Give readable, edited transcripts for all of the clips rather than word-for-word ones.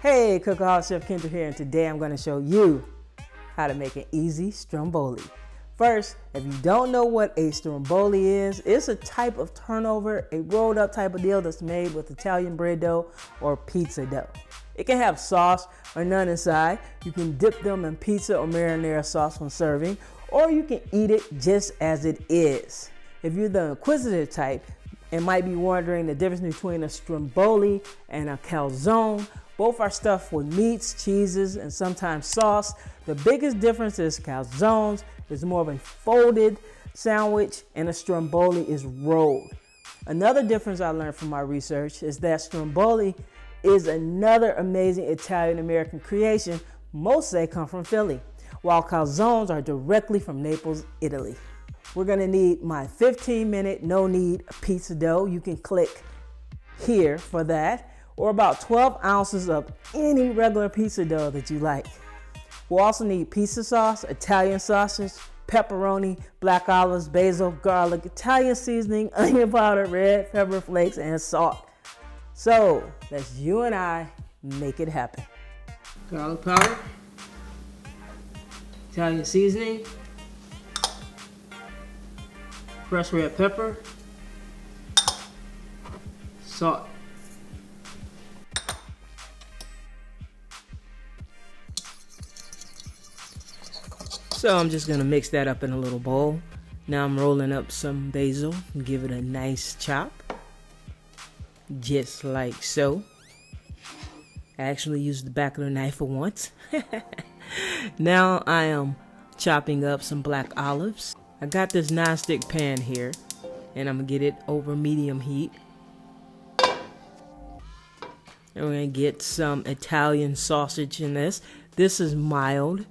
Hey, Cookaholic Chef Kendra here, and today I'm going to show you how to make an easy stromboli. First, if you don't know what a stromboli is, it's a type of turnover, a rolled up type of deal that's made with Italian bread dough or pizza dough. It can have sauce or none inside. You can dip them in pizza or marinara sauce when serving, or you can eat it just as it is. If you're the inquisitive type and might be wondering the difference between a stromboli and a calzone, both are stuffed with meats, cheeses, and sometimes sauce. The biggest difference is calzones is more of a folded sandwich and a stromboli is rolled. Another difference I learned from my research is that stromboli is another amazing Italian-American creation. Most say come from Philly, while calzones are directly from Naples, Italy. We're gonna need my 15-minute no-knead pizza dough. You can click here for that, or about 12 ounces of any regular pizza dough that you like. We'll also need pizza sauce, Italian sausage, pepperoni, black olives, basil, garlic, Italian seasoning, onion powder, red pepper flakes, and salt. So let's you and I make it happen. Garlic powder, Italian seasoning, fresh red pepper, salt. So I'm just gonna mix that up in a little bowl. Now I'm rolling up some basil and give it a nice chop. Just like so. I actually used the back of the knife for once. Now I am chopping up some black olives. I got this non-stick pan here and I'm gonna get it over medium heat. And we're gonna get some Italian sausage in this. This is mild,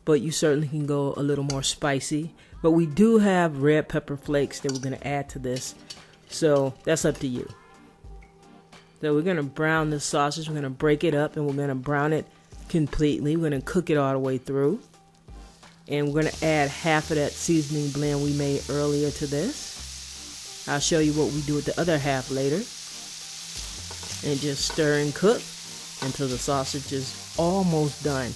but you certainly can go a little more spicy. But we do have red pepper flakes that we're gonna add to this, so that's up to you. So we're gonna brown this sausage, we're gonna break it up and we're gonna brown it completely. We're gonna cook it all the way through. And we're gonna add half of that seasoning blend we made earlier to this. I'll show you what we do with the other half later. And just stir and cook until the sausage is almost done.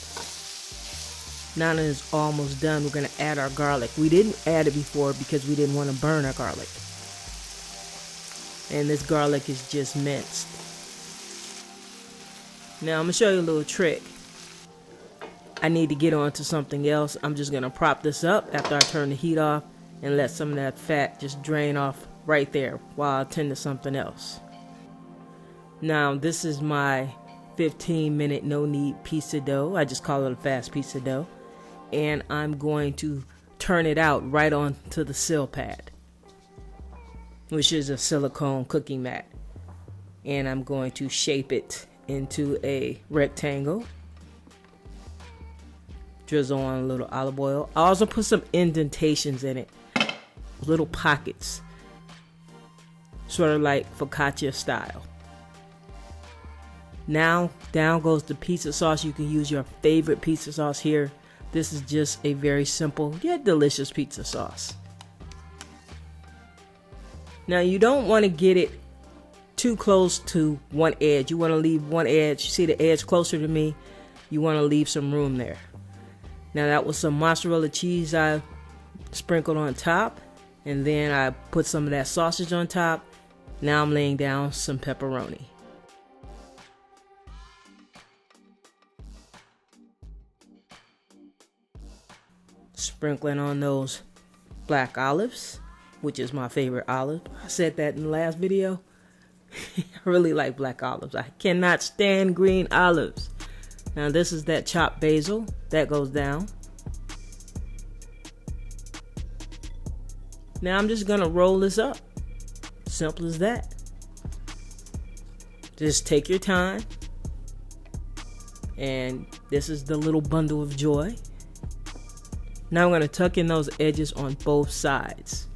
Now that it's almost done, we're gonna add our garlic. We didn't add it before because we didn't want to burn our garlic. And this garlic is just minced. Now I'm gonna show you a little trick. I need to get on to something else. I'm just gonna prop this up after I turn the heat off and let some of that fat just drain off right there while I tend to something else. Now this is my 15-minute no-knead pizza dough. I just call it a fast pizza dough. And I'm going to turn it out right onto the sill pad, which is a silicone cooking mat. And I'm going to shape it into a rectangle. Drizzle on a little olive oil. I also put some indentations in it, little pockets, sort of like focaccia style. Now down goes the pizza sauce. You can use your favorite pizza sauce here. This is just a very simple yet delicious pizza sauce. Now you don't want to get it too close to one edge. You want to leave one edge. You see the edge closer to me? You want to leave some room there. Now that was some mozzarella cheese I sprinkled on top, and then I put some of that sausage on top. Now I'm laying down some pepperoni. Sprinkling on those black olives, which is my favorite olive. I said that in the last video. I really like black olives. I cannot stand green olives. Now this is that chopped basil that goes down. Now I'm just gonna roll this up. Simple as that. Just take your time. And this is the little bundle of joy. Now I'm going to tuck in those edges on both sides.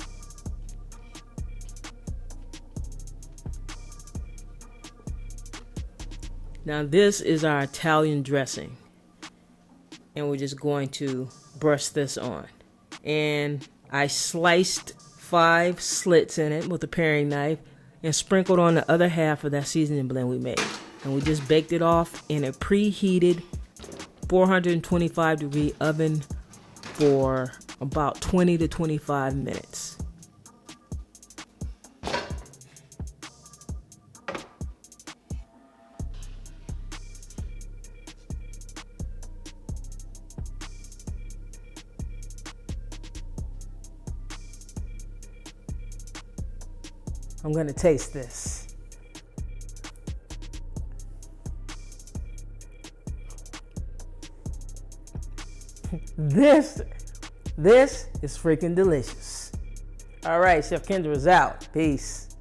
Now this is our Italian dressing. And we're just going to brush this on. And I sliced 5 slits in it with a paring knife and sprinkled on the other half of that seasoning blend we made. and we just baked it off in a preheated 425-degree oven for about 20 to 25 minutes. I'm gonna taste this. This is freaking delicious. All right, Chef Kendra is out. Peace.